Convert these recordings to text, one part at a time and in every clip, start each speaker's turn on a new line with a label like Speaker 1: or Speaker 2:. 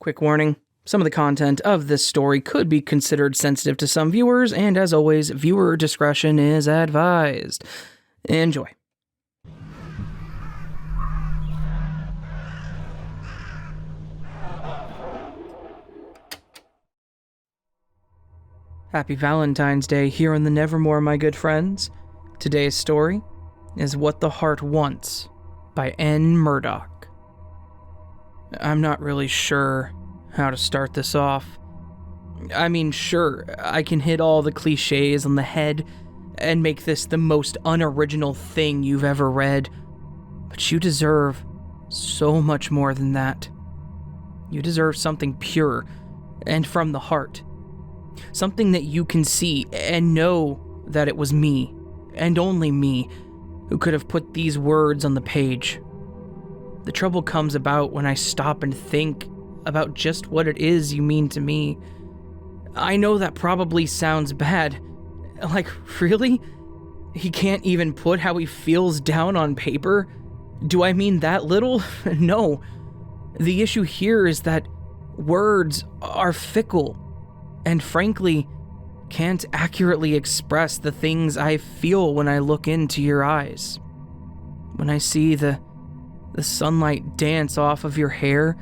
Speaker 1: Quick warning, some of the content of this story could be considered sensitive to some viewers, and as always, viewer discretion is advised. Enjoy. Happy Valentine's Day here in the Nevermore, my good friends. Today's story is What the Heart Wants by Murdock. I'm not really sure how to start this off. I mean, sure, I can hit all the cliches on the head and make this the most unoriginal thing you've ever read, but you deserve so much more than that. You deserve something pure and from the heart. Something that you can see and know that it was me, and only me, who could have put these words on the page. The trouble comes about when I stop and think about just what it is you mean to me. I know that probably sounds bad. Like, really? He can't even put how he feels down on paper? Do I mean that little? No. The issue here is that words are fickle, and frankly, can't accurately express the things I feel when I look into your eyes. When I see the sunlight dance off of your hair,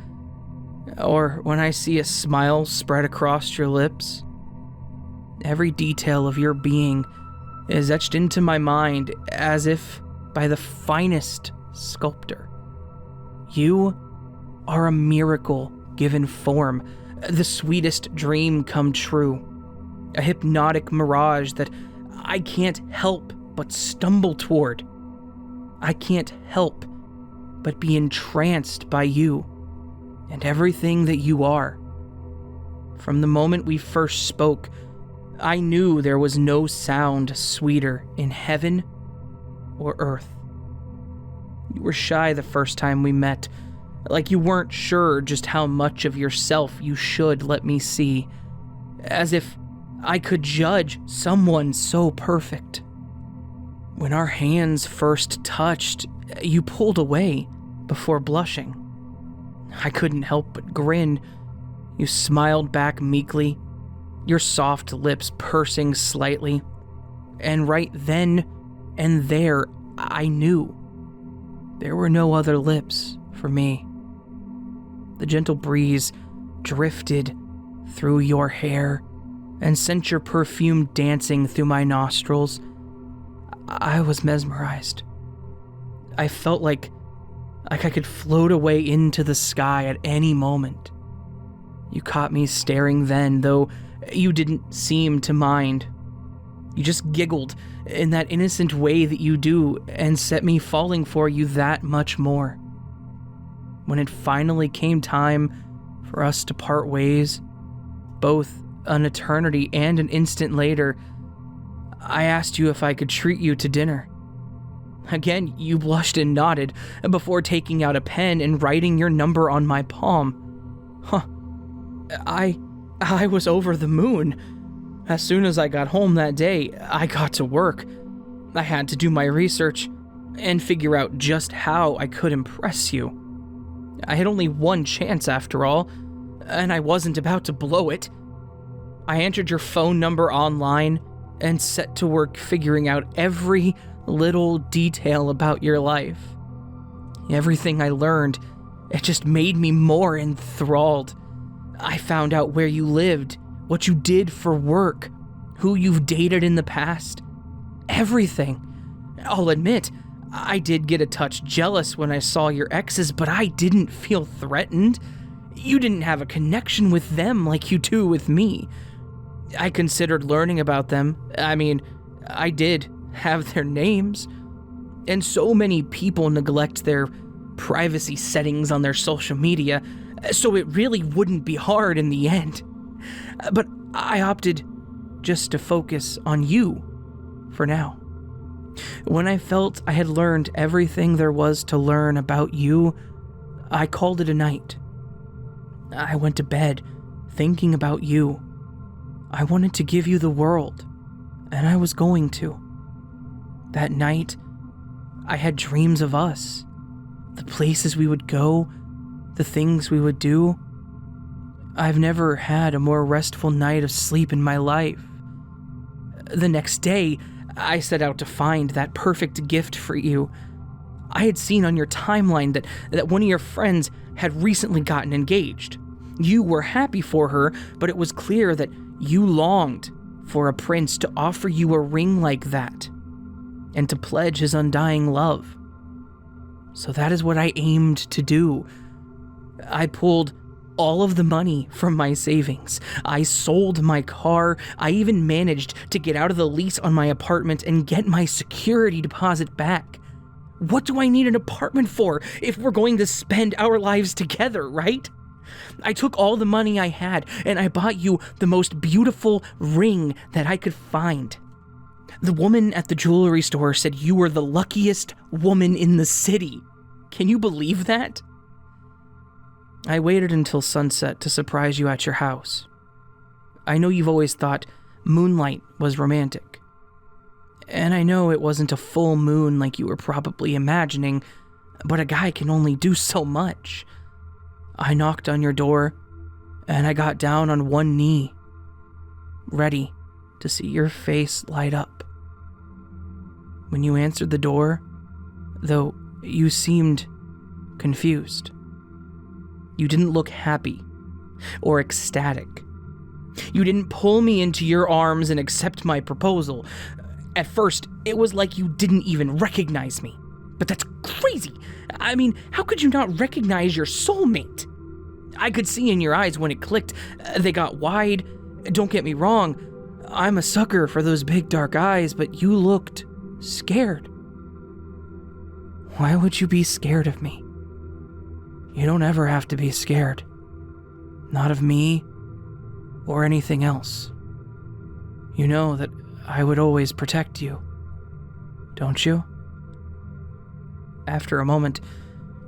Speaker 1: or when I see a smile spread across your lips. Every detail of your being is etched into my mind as if by the finest sculptor. You are a miracle given form, the sweetest dream come true, a hypnotic mirage that I can't help but stumble toward. I can't help but be entranced by you and everything that you are. From the moment we first spoke, I knew there was no sound sweeter in heaven or earth. You were shy the first time we met, like you weren't sure just how much of yourself you should let me see, as if I could judge someone so perfect. When our hands first touched, you pulled away before blushing. I couldn't help but grin. You smiled back meekly, your soft lips pursing slightly, and right then and there, I knew there were no other lips for me. The gentle breeze drifted through your hair and sent your perfume dancing through my nostrils. I was mesmerized. I felt like I could float away into the sky at any moment. You caught me staring then, though you didn't seem to mind. You just giggled in that innocent way that you do and set me falling for you that much more. When it finally came time for us to part ways, both an eternity and an instant later, I asked you if I could treat you to dinner. Again, you blushed and nodded before taking out a pen and writing your number on my palm. I was over the moon. As soon as I got home that day, I got to work. I had to do my research and figure out just how I could impress you. I had only one chance after all, and I wasn't about to blow it. I entered your phone number online and set to work figuring out every little detail about your life. Everything I learned, it just made me more enthralled. I found out where you lived, what you did for work, who you've dated in the past. Everything. I'll admit, I did get a touch jealous when I saw your exes, but I didn't feel threatened. You didn't have a connection with them like you do with me. I considered learning about them. I mean, I did have their names. And so many people neglect their privacy settings on their social media, so it really wouldn't be hard in the end. But I opted just to focus on you for now. When I felt I had learned everything there was to learn about you, I called it a night. I went to bed thinking about you. I wanted to give you the world, and I was going to. That night, I had dreams of us, the places we would go, the things we would do. I've never had a more restful night of sleep in my life. The next day, I set out to find that perfect gift for you. I had seen on your timeline that one of your friends had recently gotten engaged. You were happy for her, but it was clear that you longed for a prince to offer you a ring like that and to pledge his undying love. So that is what I aimed to do. I pulled all of the money from my savings. I sold my car. I even managed to get out of the lease on my apartment and get my security deposit back. What do I need an apartment for if we're going to spend our lives together, right? I took all the money I had and I bought you the most beautiful ring that I could find. The woman at the jewelry store said you were the luckiest woman in the city. Can you believe that? I waited until sunset to surprise you at your house. I know you've always thought moonlight was romantic. And I know it wasn't a full moon like you were probably imagining, but a guy can only do so much. I knocked on your door, and I got down on one knee, ready to see your face light up. When you answered the door, though you seemed confused. You didn't look happy or ecstatic. You didn't pull me into your arms and accept my proposal. At first, it was like you didn't even recognize me. But that's crazy. I mean, how could you not recognize your soulmate? I could see in your eyes when it clicked. They got wide. Don't get me wrong. I'm a sucker for those big dark eyes, but you looked scared. Why would you be scared of me? You don't ever have to be scared. Not of me or anything else. You know that I would always protect you, don't you? After a moment,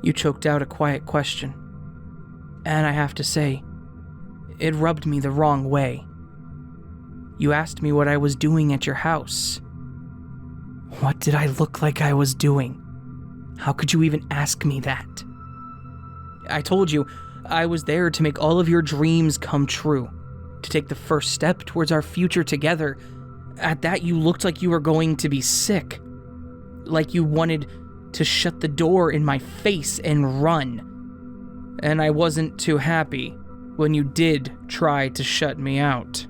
Speaker 1: you choked out a quiet question. And I have to say, it rubbed me the wrong way. You asked me what I was doing at your house. What did I look like I was doing? How could you even ask me that? I told you I was there to make all of your dreams come true, to take the first step towards our future together. At that, you looked like you were going to be sick, like you wanted to shut the door in my face and run. And I wasn't too happy when you did try to shut me out.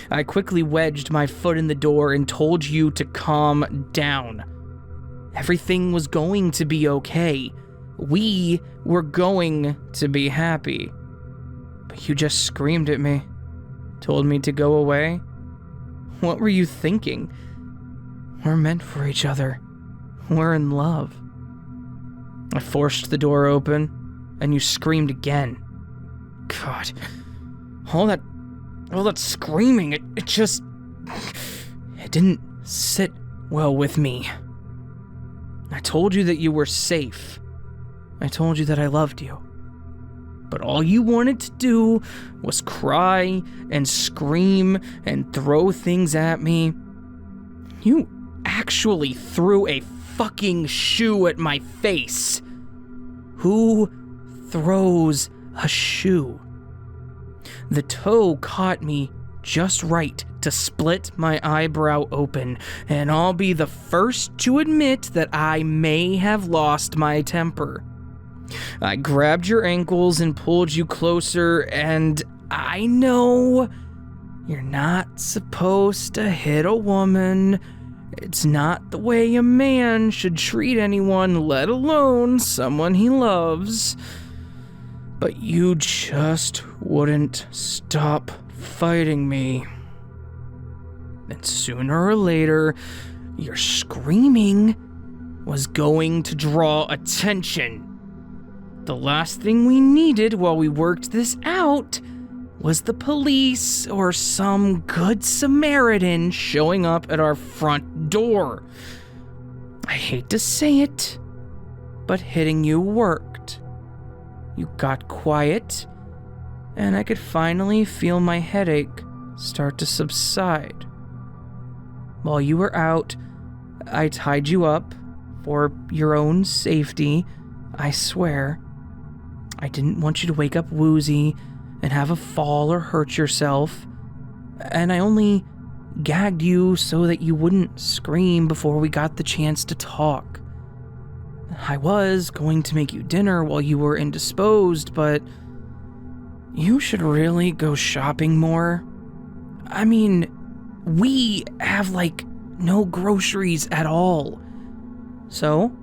Speaker 1: I quickly wedged my foot in the door and told you to calm down. Everything was going to be okay. We were going to be happy. But you just screamed at me, told me to go away. What were you thinking? We're meant for each other. We're in love. I forced the door open, and you screamed again. God, all that screaming, it didn't sit well with me. I told you that you were safe. I told you that I loved you. But all you wanted to do was cry and scream and throw things at me. You actually threw a fucking shoe at my face. Who throws a shoe? The toe caught me just right to split my eyebrow open, and I'll be the first to admit that I may have lost my temper. I grabbed your ankles and pulled you closer, and I know you're not supposed to hit a woman. It's not the way a man should treat anyone, let alone someone he loves. But you just wouldn't stop fighting me. And sooner or later, your screaming was going to draw attention. The last thing we needed while we worked this out was the police or some good Samaritan showing up at our front door. I hate to say it, but hitting you worked. You got quiet, and I could finally feel my headache start to subside. While you were out, I tied you up for your own safety, I swear. I didn't want you to wake up woozy and have a fall or hurt yourself, and I only gagged you so that you wouldn't scream before we got the chance to talk. I was going to make you dinner while you were indisposed, but you should really go shopping more. I mean, we have no groceries at all. So,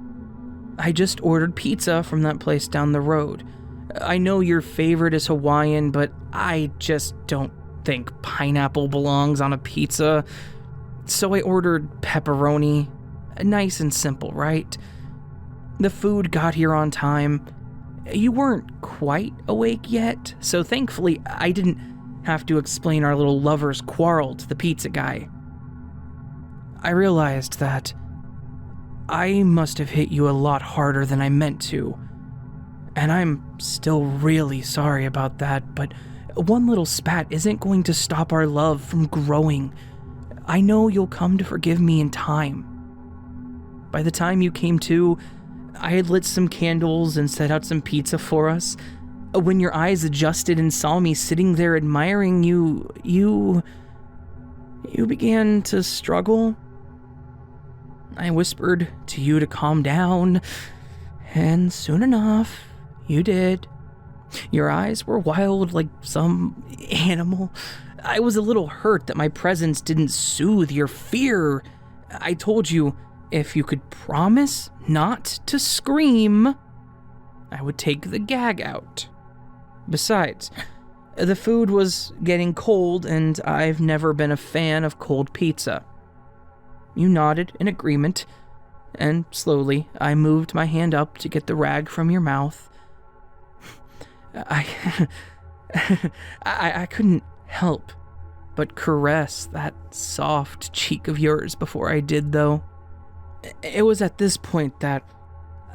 Speaker 1: I just ordered pizza from that place down the road. I know your favorite is Hawaiian, but I just don't think pineapple belongs on a pizza. So I ordered pepperoni. Nice and simple, right? The food got here on time. You weren't quite awake yet, so thankfully I didn't have to explain our little lover's quarrel to the pizza guy. I realized that I must have hit you a lot harder than I meant to, and I'm still really sorry about that, but one little spat isn't going to stop our love from growing. I know you'll come to forgive me in time. By the time you came to, I had lit some candles and set out some pizza for us. When your eyes adjusted and saw me sitting there admiring you began to struggle. I whispered to you to calm down, and soon enough, you did. Your eyes were wild like some animal. I was a little hurt that my presence didn't soothe your fear. I told you, if you could promise not to scream, I would take the gag out. Besides, the food was getting cold, and I've never been a fan of cold pizza. You nodded in agreement, and slowly I moved my hand up to get the rag from your mouth. I couldn't help but caress that soft cheek of yours before I did, though. It was at this point that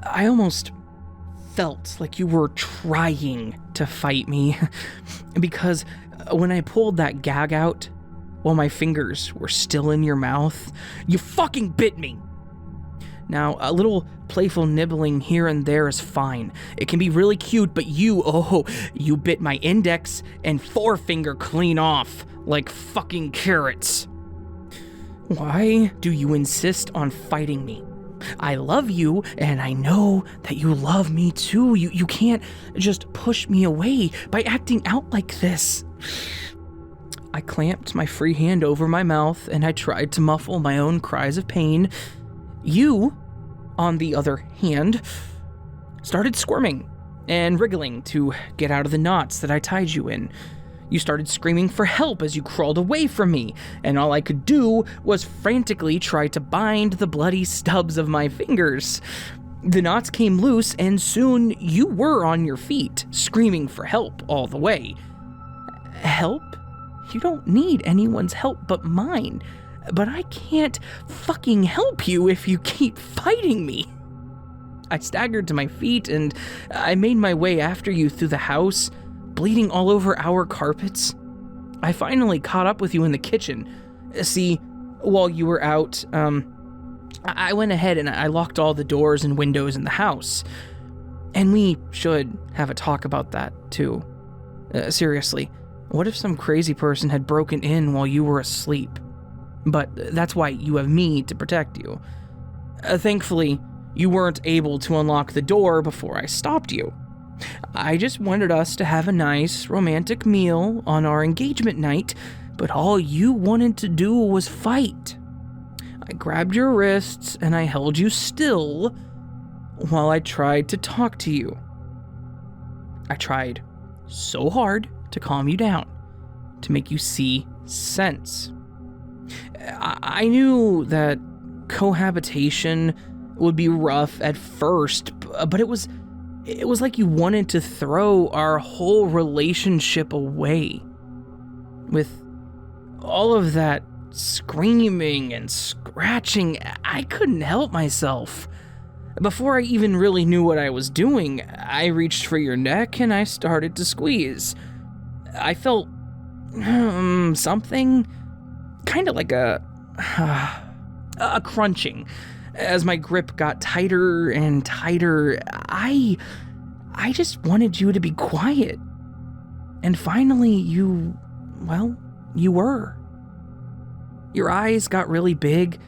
Speaker 1: I almost felt like you were trying to fight me, because when I pulled that gag out, while my fingers were still in your mouth, you fucking bit me. Now, a little playful nibbling here and there is fine. It can be really cute, but you bit my index and forefinger clean off like fucking carrots. Why do you insist on fighting me? I love you, and I know that you love me too. You can't just push me away by acting out like this. I clamped my free hand over my mouth, and I tried to muffle my own cries of pain. You, on the other hand, started squirming and wriggling to get out of the knots that I tied you in. You started screaming for help as you crawled away from me, and all I could do was frantically try to bind the bloody stubs of my fingers. The knots came loose, and soon you were on your feet, screaming for help all the way. Help? You don't need anyone's help but mine. But I can't fucking help you if you keep fighting me. I staggered to my feet, and I made my way after you through the house, bleeding all over our carpets. I finally caught up with you in the kitchen. See, while you were out, I went ahead and I locked all the doors and windows in the house. And we should have a talk about that, too. Seriously, what if some crazy person had broken in while you were asleep? But that's why you have me to protect you. Thankfully, you weren't able to unlock the door before I stopped you. I just wanted us to have a nice, romantic meal on our engagement night, but all you wanted to do was fight. I grabbed your wrists and I held you still while I tried to talk to you. I tried so hard to calm you down, to make you see sense. I knew that cohabitation would be rough at first, but it was like you wanted to throw our whole relationship away. With all of that screaming and scratching, I couldn't help myself. Before I even really knew what I was doing, I reached for your neck and I started to squeeze. I felt something, kind of like a crunching. As my grip got tighter and tighter, I just wanted you to be quiet. And finally, you were. Your eyes got really big,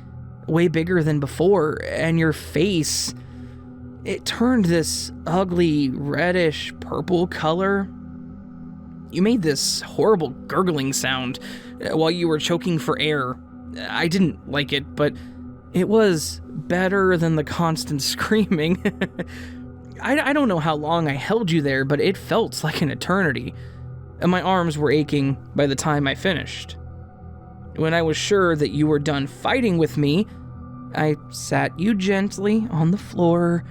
Speaker 1: way bigger than before, and your face, it turned this ugly, reddish, purple color. You made this horrible gurgling sound while you were choking for air. I didn't like it, but it was better than the constant screaming. I don't know how long I held you there, but it felt like an eternity, and my arms were aching by the time I finished. When I was sure that you were done fighting with me, I sat you gently on the floor,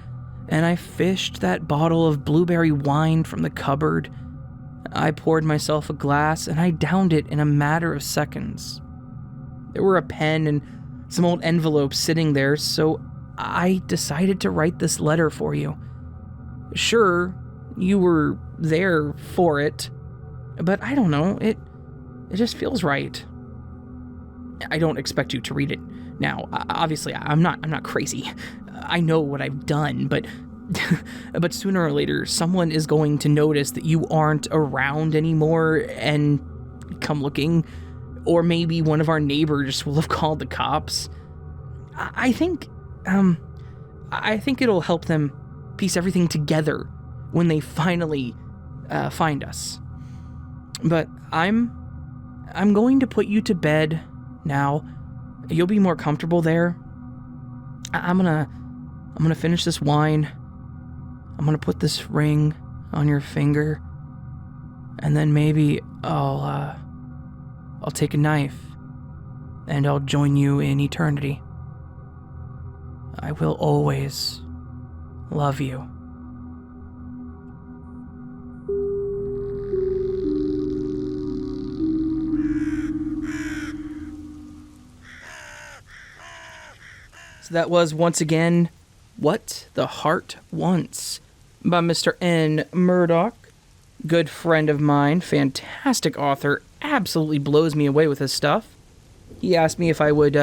Speaker 1: and I fished that bottle of blueberry wine from the cupboard. I poured myself a glass, and I downed it in a matter of seconds. There were a pen and some old envelopes sitting there, so I decided to write this letter for you. Sure, you were there for it, but I don't know, it just feels right. I don't expect you to read it now. Obviously, I'm not crazy. I know what I've done, but but sooner or later, someone is going to notice that you aren't around anymore and come looking, or maybe one of our neighbors will have called the cops. I think it'll help them piece everything together when they finally find us. But I'm going to put you to bed now. You'll be more comfortable there. I'm gonna finish this wine. I'm gonna put this ring on your finger, and then maybe I'll take a knife and I'll join you in eternity. I will always love you. So that was, once again, What the Heart Wants by Mr. N. Murdock. Good friend of mine, fantastic author, absolutely blows me away with his stuff. He asked me if I would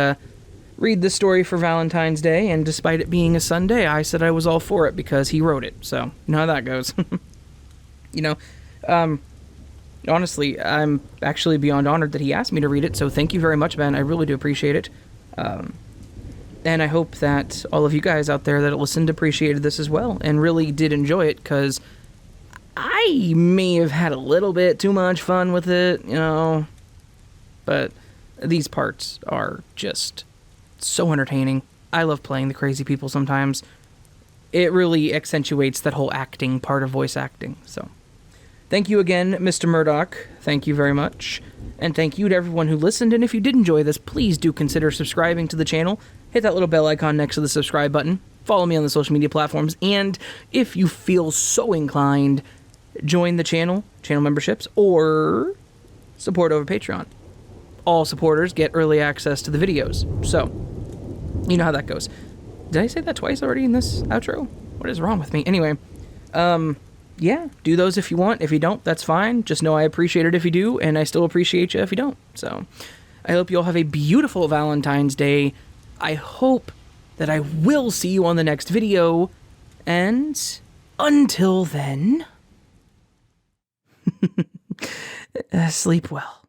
Speaker 1: read the story for Valentine's Day, and despite it being a Sunday, I said I was all for it because he wrote it. So, you know how that goes. Honestly, I'm actually beyond honored that he asked me to read it, so thank you very much, Ben. I really do appreciate it. And I hope that all of you guys out there that listened appreciated this as well and really did enjoy it, because I may have had a little bit too much fun with it, but these parts are just so entertaining. I love playing the crazy people sometimes. It really accentuates that whole acting part of voice acting, so thank you again, Mr. Murdock. Thank you very much. And thank you to everyone who listened, and if you did enjoy this, please do consider subscribing to the channel. Hit that little bell icon next to the subscribe button. Follow me on the social media platforms, and if you feel so inclined, join the channel memberships, or support over Patreon. All supporters get early access to the videos, so you know how that goes. Did I say that twice already in this outro? What is wrong with me? Anyway, yeah, do those if you want. If you don't, that's fine. Just know I appreciate it if you do, and I still appreciate you if you don't. So, I hope you all have a beautiful Valentine's Day. I hope that I will see you on the next video, and until then, sleep well.